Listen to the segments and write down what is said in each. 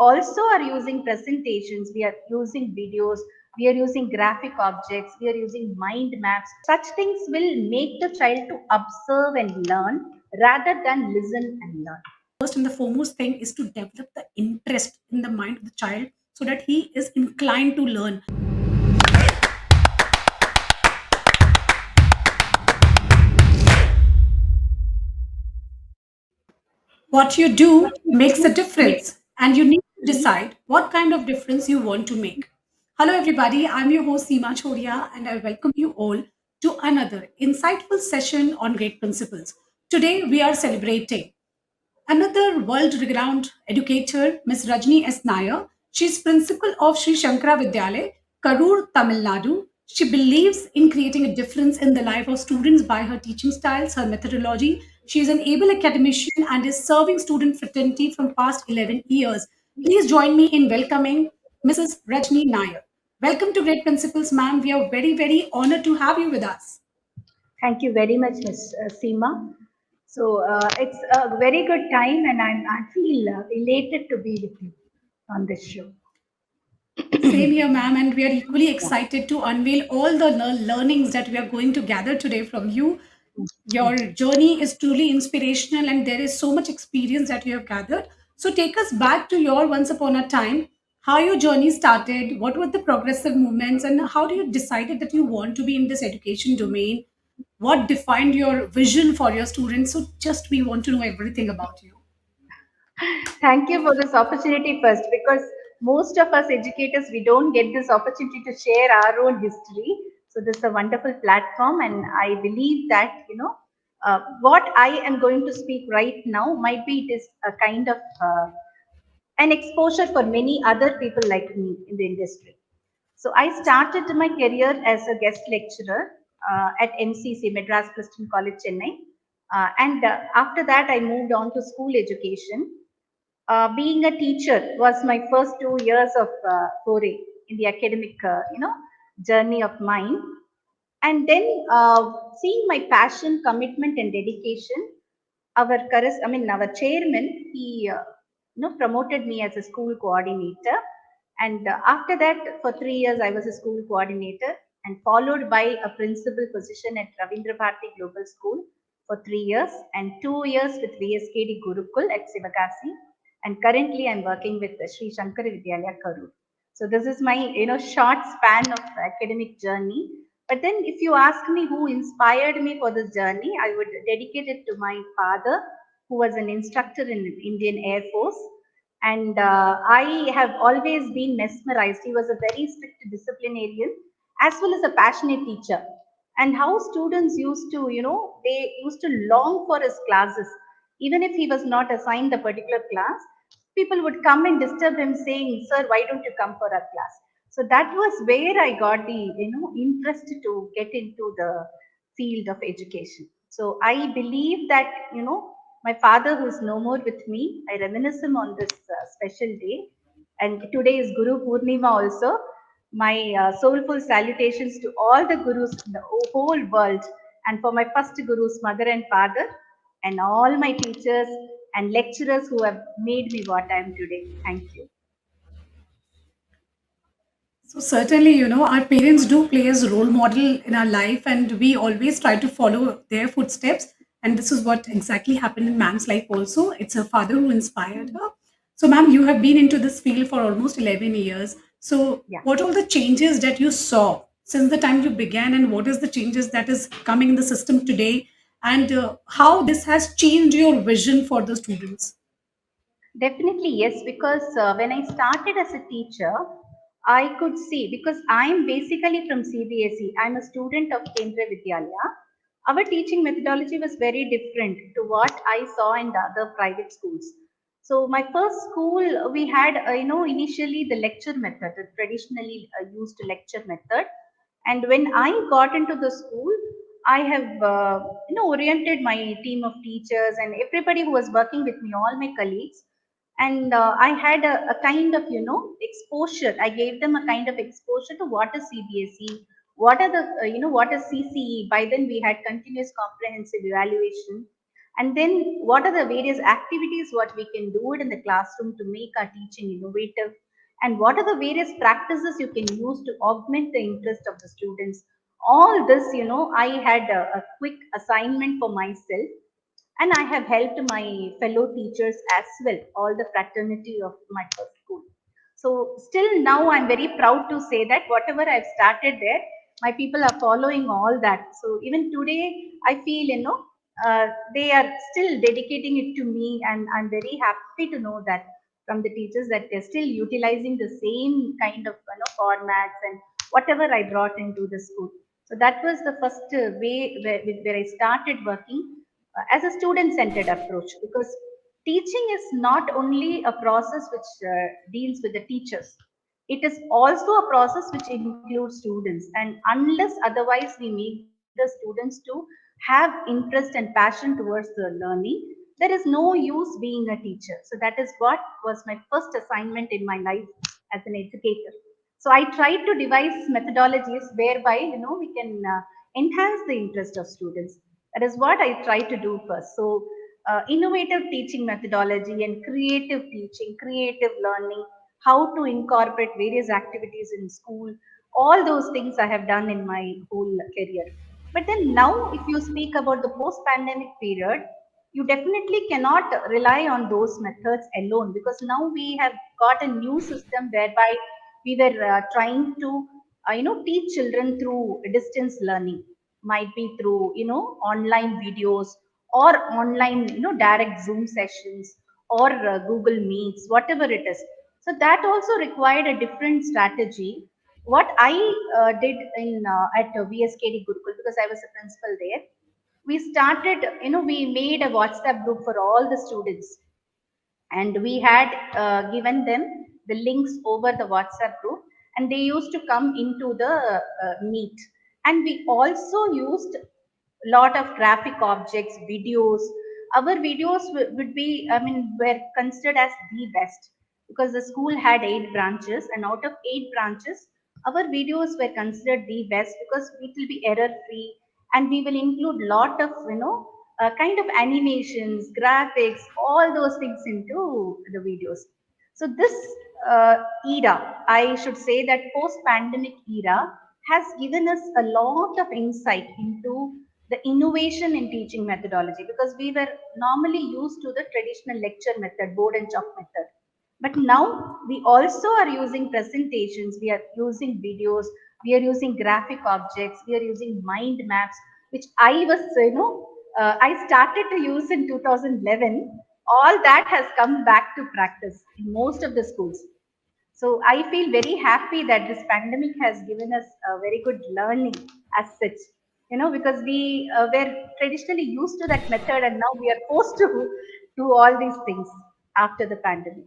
also are using presentations, we are using videos, we are using graphic objects, we are using mind maps. Such things will make the child to observe and learn rather than listen and learn. First and the foremost thing is to develop the interest in the mind of the child so that he is inclined to learn. What you do makes a difference, and you need to decide what kind of difference you want to make. Hello, everybody. I'm your host, Seema Chhoriya, and I welcome you all to another insightful session on great principles. Today, we are celebrating another world renowned educator, Ms. Rajani S. Nair. She is principal of Sri Shankara Vidyalayaa, Karur, Tamil Nadu. She believes in creating a difference in the life of students by her teaching styles, her methodology. She is an able academician and is serving student fraternity from past 11 years. Please join me in welcoming Mrs. Rajani Nair. Welcome to Great Principles, ma'am. We are very, very honored to have you with us. Thank you very much, Ms. Seema. So it's a very good time, and I feel elated to be with you on this show. Same here, ma'am, and we are equally excited to unveil all the learnings that we are going to gather today from you. Your journey is truly inspirational, and there is so much experience that you have gathered. So, take us back to your once upon a time, how your journey started, what were the progressive movements, and how do you decided that you want to be in this education domain? What defined your vision for your students? So, just we want to know everything about you. Thank you for this opportunity first, because most of us educators, we don't get this opportunity to share our own history. So this is a wonderful platform, and I believe that what I am going to speak right now might be it is a kind of an exposure for many other people like me in the industry. So I started my career as a guest lecturer at MCC, Madras Christian College, Chennai. And after that, I moved on to school education. Being a teacher was my first 2 years of foray in the academic, journey of mine. And then seeing my passion, commitment, and dedication, our chairman, he promoted me as a school coordinator. And after that, for 3 years, I was a school coordinator, and followed by a principal position at Ravindra Bharati Global School for 3 years, and 2 years with VSKD Gurukul at Sivakasi. And currently, I'm working with Sri Shankara Vidyalayaa Karur. So this is my short span of academic journey. But then, if you ask me who inspired me for this journey, I would dedicate it to my father, who was an instructor in Indian Air Force. And I have always been mesmerized. He was a very strict disciplinarian as well as a passionate teacher. And how students used to, they used to long for his classes. Even if he was not assigned a particular class, people would come and disturb him saying, "Sir, why don't you come for our class?" So that was where I got the, interest to get into the field of education. So I believe that, my father, who is no more with me, I reminisce him on this special day. And today is Guru Purnima also. My soulful salutations to all the gurus in the whole world, and for my first gurus, mother and father, and all my teachers and lecturers who have made me what I am today. Thank you. So certainly, our parents do play as role model in our life, and we always try to follow their footsteps. And this is what exactly happened in ma'am's life also. It's her father who inspired her. So, ma'am, you have been into this field for almost 11 years. So, Yeah. what are the changes that you saw since the time you began, and what is the changes that is coming in the system today, and how this has changed your vision for the students? Definitely, yes, because when I started as a teacher, I could see, because I'm basically from CBSE, I'm a student of Kendra Vidyalaya. Our teaching methodology was very different to what I saw in the other private schools. So, my first school, we had, initially the lecture method, the traditionally used lecture method. And when I got into the school, I have, oriented my team of teachers and everybody who was working with me, all my colleagues, and I had a kind of exposure. I gave them a kind of exposure to what is CBSE, what are the what is CCE. By then we had continuous comprehensive evaluation. And then what are the various activities what we can do it in the classroom to make our teaching innovative, and what are the various practices you can use to augment the interest of the students. All this, I had a quick assignment for myself, and I have helped my fellow teachers as well, all the fraternity of my first school. So still now I'm very proud to say that whatever I've started there, my people are following all that. So even today I feel, they are still dedicating it to me, and I'm very happy to know that from the teachers that they're still utilizing the same kind of formats and whatever I brought into the school. So that was the first way where I started working as a student centered approach, because teaching is not only a process which deals with the teachers, it is also a process which includes students. And unless otherwise we make the students to have interest and passion towards the learning, there is no use being a teacher. So that is what was my first assignment in my life as an educator. So I tried to devise methodologies whereby we can enhance the interest of students. That is what I try to do first. So innovative teaching methodology and creative teaching, creative learning, how to incorporate various activities in school, all those things I have done in my whole career. But then now if you speak about the post pandemic period, you definitely cannot rely on those methods alone, because now we have got a new system whereby we were trying to teach children through distance learning, might be through online videos, or online direct Zoom sessions, or Google Meets, whatever it is. So that also required a different strategy. What I did in at VSKD Gurukul, because I was a principal there, we started, we made a WhatsApp group for all the students, and we had given them the links over the WhatsApp group, and they used to come into the meet. And we also used lot of graphic objects, videos. Our videos would be, I mean, were considered as the best, because the school had 8 branches, and out of 8 branches, our videos were considered the best because it will be error free, and we will include lot of kind of animations, graphics, all those things into the videos. So this era, I should say that post-pandemic era has given us a lot of insight into the innovation in teaching methodology, because we were normally used to the traditional lecture method, board and chalk method. But now we also are using presentations, we are using videos, we are using graphic objects, we are using mind maps, which I was, I started to use in 2011. All that has come back to practice in most of the schools. So I feel very happy that this pandemic has given us a very good learning as such, because we were traditionally used to that method, and now we are forced to do all these things after the pandemic.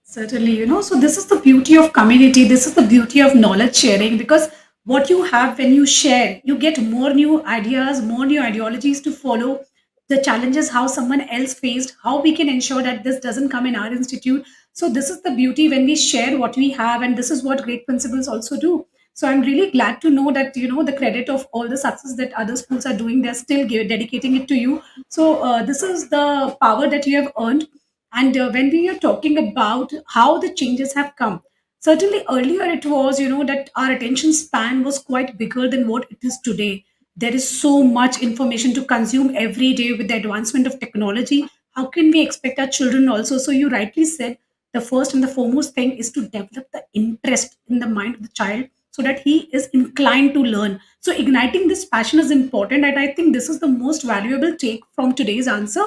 Certainly, so this is the beauty of community. This is the beauty of knowledge sharing because what you have when you share, you get more new ideas, more new ideologies to follow the challenges how someone else faced, how we can ensure that this doesn't come in our institute. So, this is the beauty when we share what we have, and this is what great principals also do. So, I'm really glad to know that, the credit of all the success that other schools are doing, they're still dedicating it to you. So, this is the power that you have earned and when we are talking about how the changes have come, certainly earlier it was, that our attention span was quite bigger than what it is today. There is so much information to consume every day with the advancement of technology. How can we expect our children also? So, you rightly said the first and the foremost thing is to develop the interest in the mind of the child so that he is inclined to learn. So, igniting this passion is important. And I think this is the most valuable take from today's answer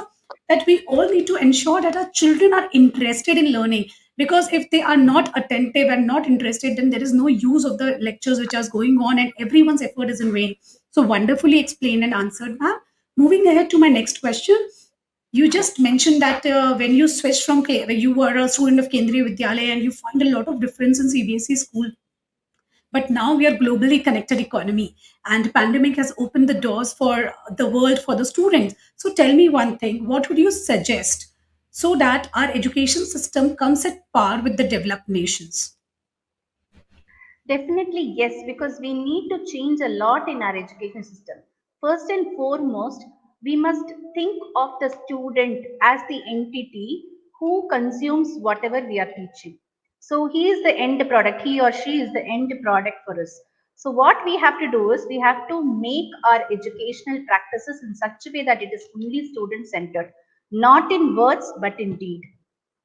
that we all need to ensure that our children are interested in learning because if they are not attentive and not interested then there is no use of the lectures which are going on and everyone's effort is in vain. So wonderfully explained and answered, ma'am. Moving ahead to my next question, you just mentioned that when you switched from when you were a student of Kendriya Vidyalaya and you find a lot of difference in CBSE school, but now we are globally connected economy and pandemic has opened the doors for the world for the students. So tell me one thing, what would you suggest so that our education system comes at par with the developed nations? Definitely, yes, because we need to change a lot in our education system. First and foremost, We must think of the student as the entity who consumes whatever we are teaching. So he is the end product, he or she is the end product for us. So what we have to do is we have to make our educational practices in such a way that it is fully student centered, not in words but in deed.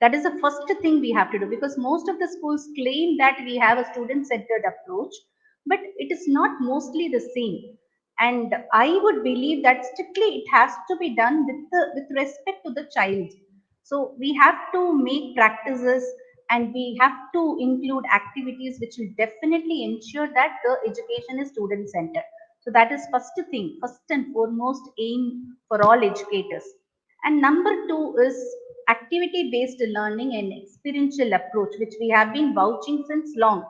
That is the first thing we have to do, because most of the schools claim that we have a student centered approach, but it is not mostly the same. And I would believe that strictly it has to be done with respect to the child. So we have to make practices, and we have to include activities which will definitely ensure that the education is student centered. So that is first thing, first and foremost aim for all educators. And number two is activity based learning and experiential approach, which we have been vouching since long.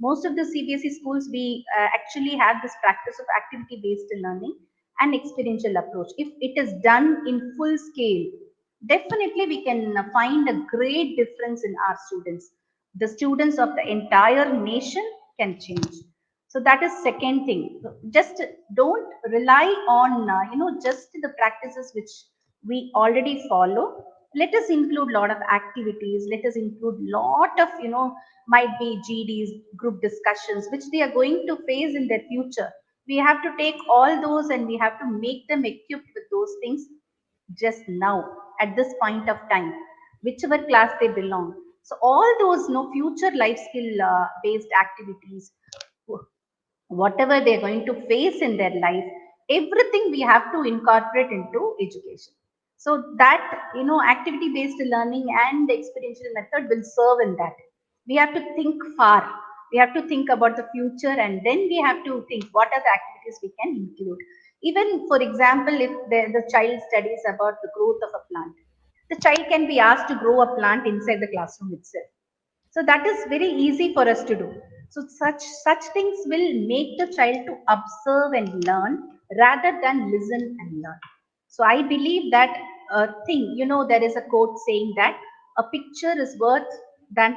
Most of the CBSE schools, we actually have this practice of activity based learning and experiential approach. If it is done in full scale, definitely we can find a great difference in our students. The students of the entire nation can change. So that is second thing. Just don't rely on just the practices which we already follow. Let us include lot of activities. Let us include lot of might be GDs, group discussions, which they are going to face in their future. We have to take all those and we have to make them equipped with those things just now at this point of time, whichever class they belong. So all those future life skill based activities, whatever they're going to face in their life, everything we have to incorporate into education. So that activity based learning and the experiential method will serve in that. We have to think far, we have to think about the future, and then we have to think what are the activities we can include. Even for example, if the child studies about the growth of a plant, the child can be asked to grow a plant inside the classroom itself. So that is very easy for us to do. So such things will make the child to observe and learn rather than listen and learn. So I believe that thing, there is a quote saying that a picture is worth than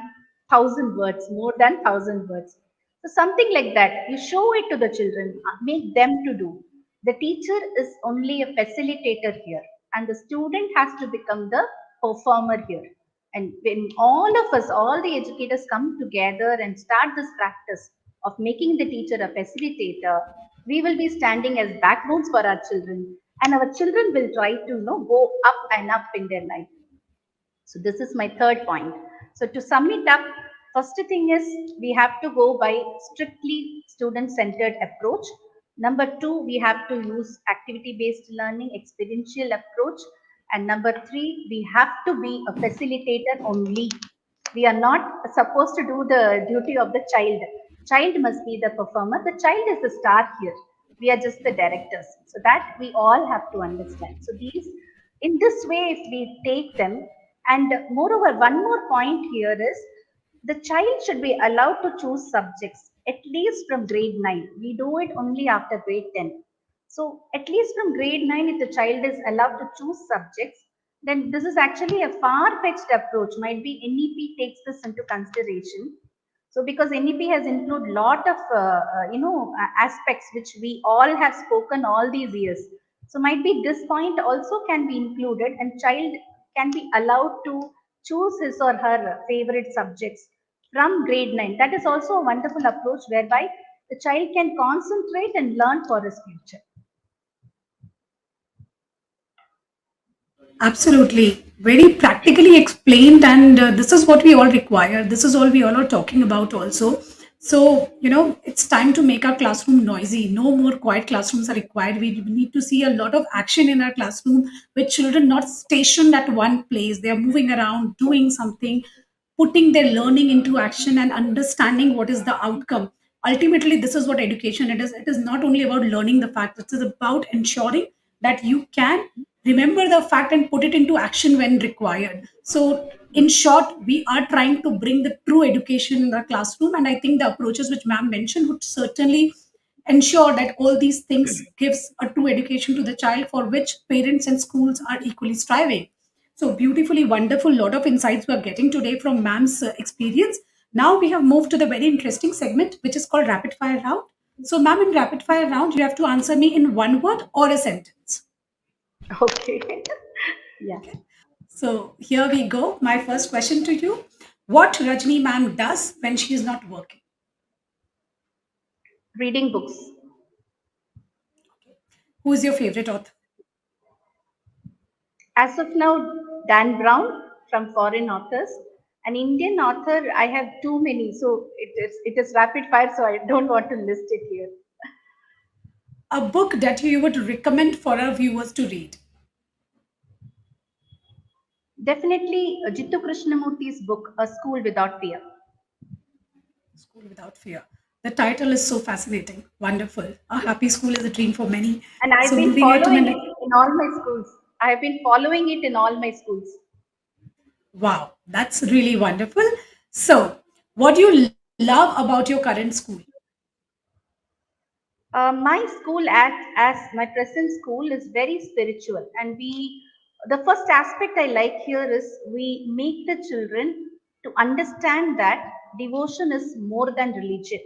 thousand words, more than thousand words. So something like that, you show it to the children, make them to do. The teacher is only a facilitator here, and the student has to become the performer here. And when all of us, all the educators come together and start this practice of making the teacher a facilitator, we will be standing as backbones for our children, and our children will try to go up and up in their life. So this is my third point. So to sum it up, first thing is we have to go by strictly student-centered approach. Number two, we have to use activity-based learning, experiential approach. And number three, we have to be a facilitator only. We are not supposed to do the duty of the child. Child must be the performer. The child is the star here. We are just the directors. So that we all have to understand. So these, in this way, if we take them, and moreover, one more point here is the child should be allowed to choose subjects at least from grade 9. We do it only after grade 10. So, at least from grade 9, if the child is allowed to choose subjects, then this is actually a far fetched approach. Might be NEP takes this into consideration. So, because NEP has included lot of aspects which we all have spoken all these years. So, might be this point also can be included, and child can be allowed to choose his or her favorite subjects from grade 9. That is also a wonderful approach whereby the child can concentrate and learn for his future. Absolutely. Very practically explained, and this is what we all require. This is all we all are talking about, also. So, it's time to make our classroom noisy. No more quiet classrooms are required. We need to see a lot of action in our classroom with children not stationed at one place. They are moving around, doing something, putting their learning into action and understanding what is the outcome. Ultimately, this is what education it is. It is not only about learning the fact, it is about ensuring that you can remember the fact and put it into action when required. So in short, we are trying to bring the true education in the classroom, and I think the approaches which ma'am mentioned would certainly ensure that all these things gives a true education to the child, for which parents and schools are equally striving. So beautifully wonderful lot of insights we are getting today from ma'am's experience. Now we have moved to the very interesting segment which is called rapid fire round. So ma'am, in rapid fire round you have to answer me in one word or a sentence. Okay. Yeah. Okay. So here we go. My first question to you. What Rajni ma'am does when she is not working? Reading books. Who is your favorite author? As of now, Dan Brown from foreign authors. An Indian author, I have too many, so it is rapid fire, so I don't want to list it here. A book that you would recommend for our viewers to read. Definitely Jittu Krishnamurthy's book, A School Without Fear. School Without Fear. The title is so fascinating. Wonderful. A happy school is a dream for many. And I've So been moving ahead to my following it next. in all my schools. I have been following it in all my schools. Wow, that's really wonderful. So, what do you love about your current school? My school as my present school is very spiritual, and the first aspect I like here is we make the children to understand that devotion is more than religion.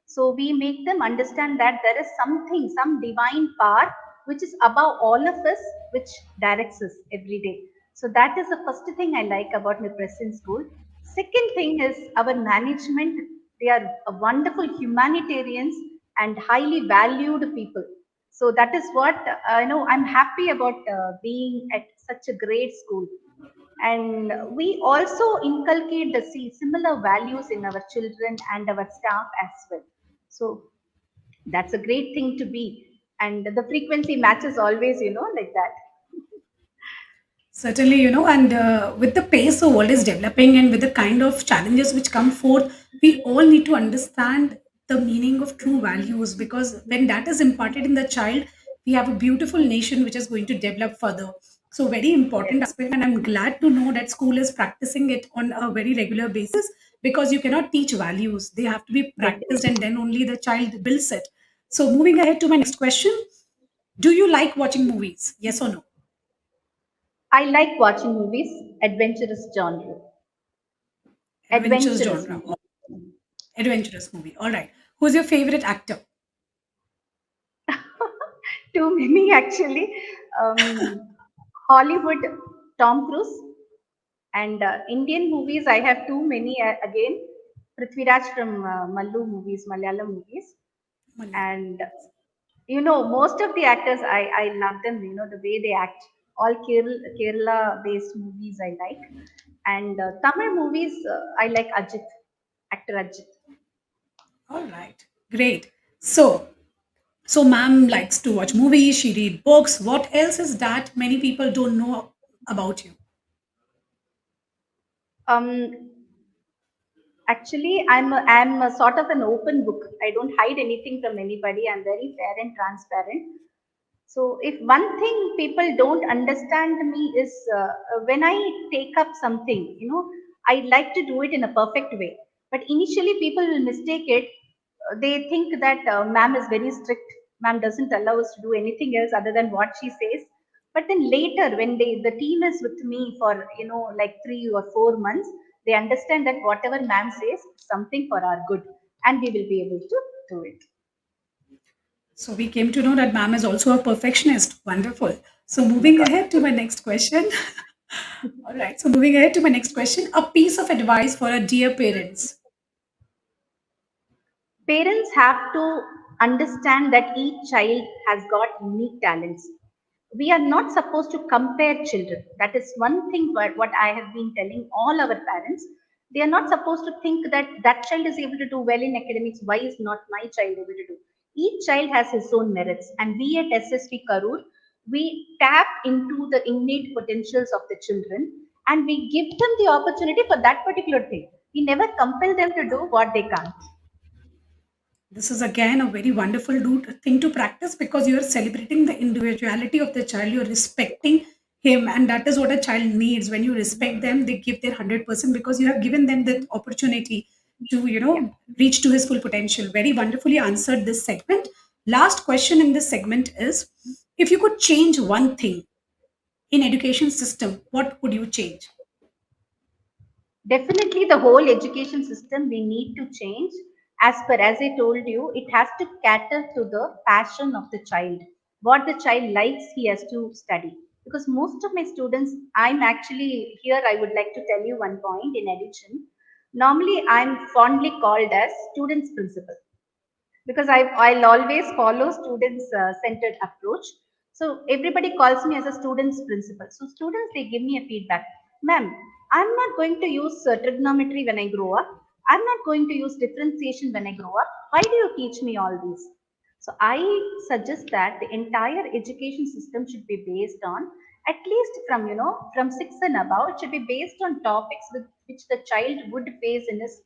So we make them understand that there is something, some divine power which is above all of us, which directs us every day. So that is the first thing I like about my present school. Second thing is our management. They are wonderful humanitarians and highly valued people. So that is what I know. I'm happy about being at such a great school. And we also inculcate the similar values in our children and our staff as well. So that's a great thing to be. And the frequency matches always, like that. Certainly, and with the pace the world is developing and with the kind of challenges which come forth, we all need to understand the meaning of true values because when that is imparted in the child, we have a beautiful nation which is going to develop further. So, very important Yes, aspect, and I'm glad to know that school is practicing it on a very regular basis because you cannot teach values, they have to be practiced, definitely. and then only the child builds it. So, moving ahead to my next question. Do you like watching movies? Yes or no? I like watching movies, adventurous genre, Adventures adventurous genre. movie. Adventurous movie. All right. Who's your favorite actor? Too many actually. Hollywood, Tom Cruise, and Indian movies. I have too many again. Prithviraj from Mallu movies, Malayalam movies, Malayalam and movies. most of the actors I love them. The way they act. All Kerala based movies I like, and Tamil movies I like Ajit, actor Ajit. All right. Great. So ma'am likes to watch movies, she read books. What else is that many people don't know about you? Um, Actually, I'm a sort of an open book. I don't hide anything from anybody. I'm very fair and transparent. So, if one thing people don't understand me is when I take up something, I like to do it in a perfect way. But initially, people will mistake it. They think that ma'am is very strict. Ma'am doesn't allow us to do anything else other than what she says. But then later, when the team is with me for like 3 or 4 months, they understand that whatever ma'am says is something for our good, and we will be able to do it. So we came to know that ma'am is also a perfectionist. Wonderful. So moving ahead to my next question. All right. So moving ahead to my next question. A piece of advice for our dear parents. Parents have to understand that each child has got unique talents. We are not supposed to compare children. That is one thing what I have been telling all our parents. They are not supposed to think that that child is able to do well in academics. Why is not my child able to do? Each child has his own merits, and we at SSP Karur, we tap into the innate potentials of the children, and we give them the opportunity for that particular thing. We never compel them to do what they can't. This is again a very wonderful thing to practice because you are celebrating the individuality of the child. You're respecting him, and that is what a child needs. When you respect them, they give their 100% because you have given them that opportunity to, Yeah. reach to his full potential. Very wonderfully answered this segment. Last question in this segment is if you could change one thing in education system, what would you change? Definitely, the whole education system we need to change. As I told you, it has to cater to the passion of the child. What the child likes, he has to study. because most of my students, I'm actually here, I would like to tell you one point in addition. Normally, I'm fondly called as students principal because I'll always follow students centered approach. So everybody calls me as a student's principal. So students, they give me a feedback. Ma'am, I'm not going to use trigonometry when I grow up. I'm not going to use differentiation when I grow up. Why do you teach me all these? So I suggest that the entire education system should be based on, at least from, from 6 and above, it should be based on topics with which the child would face in his,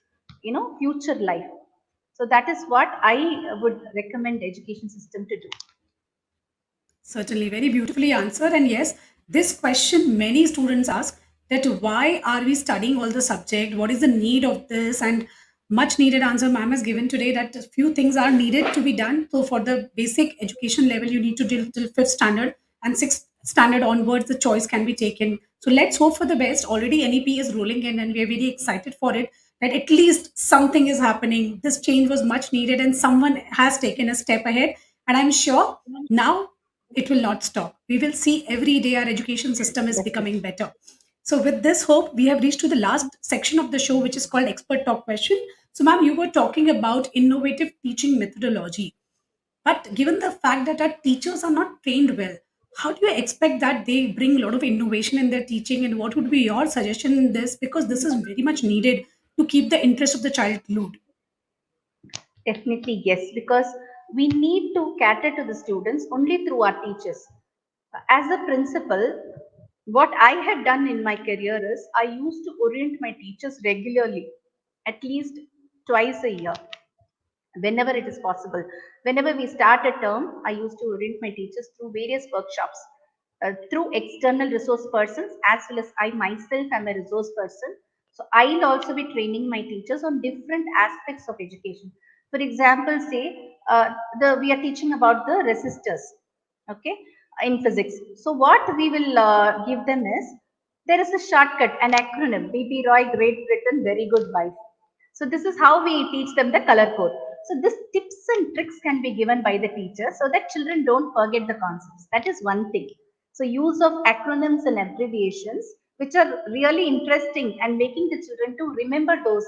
future life. So that is what I would recommend education system to do. Certainly, very beautifully answered. And yes, this question many students ask, that why are we studying all the subject? What is the need of this? And much needed answer ma'am has given today, that a few things are needed to be done. So for the basic education level, you need to till fifth standard, and sixth standard onwards, the choice can be taken. So let's hope for the best. Already NEP is rolling in, and we are very excited for it. That at least something is happening. This change was much needed, and someone has taken a step ahead. And I'm sure now it will not stop. We will see every day our education system is becoming Definitely. better. So, with this hope, we have reached to the last section of the show, which is called Expert Talk Question. So, ma'am, you were talking about innovative teaching methodology. But given the fact that our teachers are not trained well, how do you expect that they bring a lot of innovation in their teaching? And what would be your suggestion in this? Because this is very much needed to keep the interest of the child glued. Definitely, yes, because we need to cater to the students only through our teachers. As a principal, what I had done in my career is I used to orient my teachers regularly, at least twice a year, whenever it is possible. Whenever we start a term, I used to orient my teachers through various workshops, through external resource persons, as well as I myself am a resource person. So I'll also be training my teachers on different aspects of education. For example, say we are teaching about the resistors, okay, in physics. So what we will give them is, there is a shortcut, an acronym, BB Roy, Great Britain, Very Good Wife. So this is how we teach them the color code. So this tips and tricks can be given by the teacher so that children don't forget the concepts. That is one thing. So use of acronyms and abbreviations, which are really interesting and making the children to remember those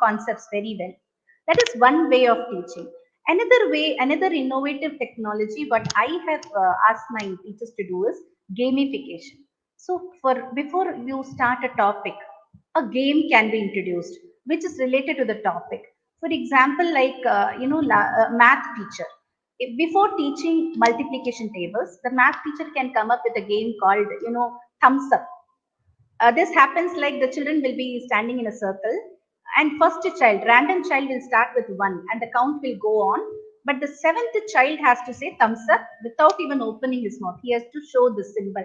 concepts very well. That is one way of teaching. Another way, another innovative technology, what I have asked my teachers to do is gamification. So for before you start a topic, a game can be introduced which is related to the topic. For example, like math teacher. Before teaching multiplication tables, the math teacher can come up with a game called thumbs up. This happens like the children will be standing in a circle, and first child, random child, will start with one, and the count will go on. But the seventh child has to say thumbs up without even opening his mouth. He has to show the symbol.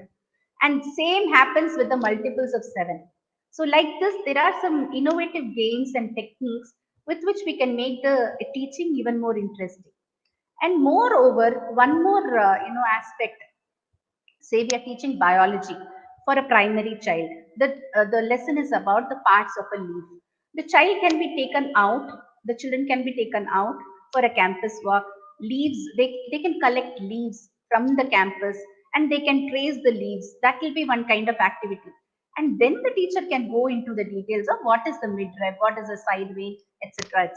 And same happens with the multiples of seven. So, like this, there are some innovative games and techniques with which we can make the teaching even more interesting. And moreover, one more aspect, say we are teaching biology for a primary child. The lesson is about the parts of a leaf. The child can be taken out, the children can be taken out for a campus walk. Leaves, they can collect leaves from the campus and they can trace the leaves. That will be one kind of activity. And then the teacher can go into the details of what is the midrib, what is the sideway, etc. etc.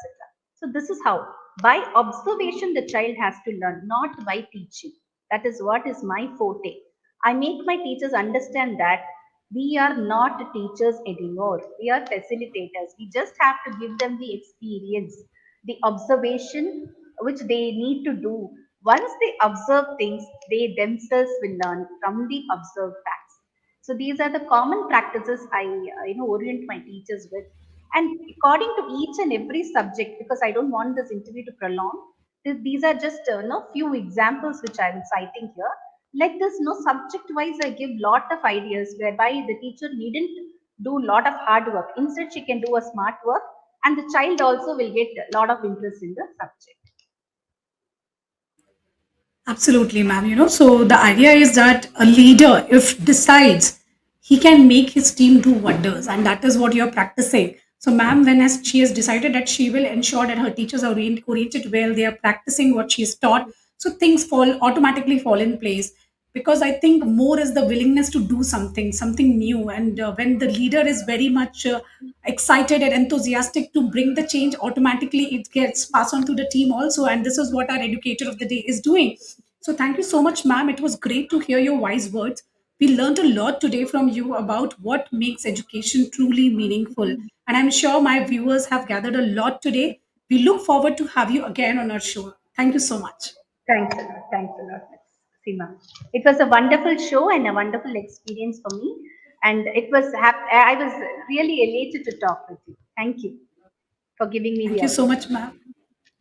So this is how, by observation, the child has to learn, not by teaching. That is what is my forte. I make my teachers understand that we are not teachers anymore. We are facilitators. We just have to give them the experience, the observation which they need to do. Once they observe things, they themselves will learn from the observed facts. So these are the common practices I orient my teachers with. And according to each and every subject, because I don't want this interview to prolong, these are just few examples which I'm citing here. Like this, no, subject wise, I give lot of ideas whereby the teacher needn't do lot of hard work. Instead, she can do a smart work, and the child also will get a lot of interest in the subject. Absolutely, ma'am. So the idea is that a leader, if decides, he can make his team do wonders, and that is what you're practicing. So, ma'am, when has she has decided that she will ensure that her teachers are oriented well, they are practicing what she is taught, so things fall automatically fall in place. because I think more is the willingness to do something new. And when the leader is very much excited and enthusiastic to bring the change, automatically it gets passed on to the team also. And this is what our educator of the day is doing. So thank you so much, ma'am. It was great to hear your wise words. We learned a lot today from you about what makes education truly meaningful. And I'm sure my viewers have gathered a lot today. We look forward to have you again on our show. Thank you so much. Thanks a lot. Thanks a lot, Seema. It was a wonderful show and a wonderful experience for me. And I was really elated to talk with you. Thank you for giving me Thank the you so much, opportunity. ma'am.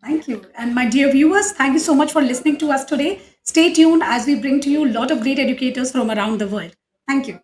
Thank you. And my dear viewers, thank you so much for listening to us today. Stay tuned as we bring to you a lot of great educators from around the world. Thank you.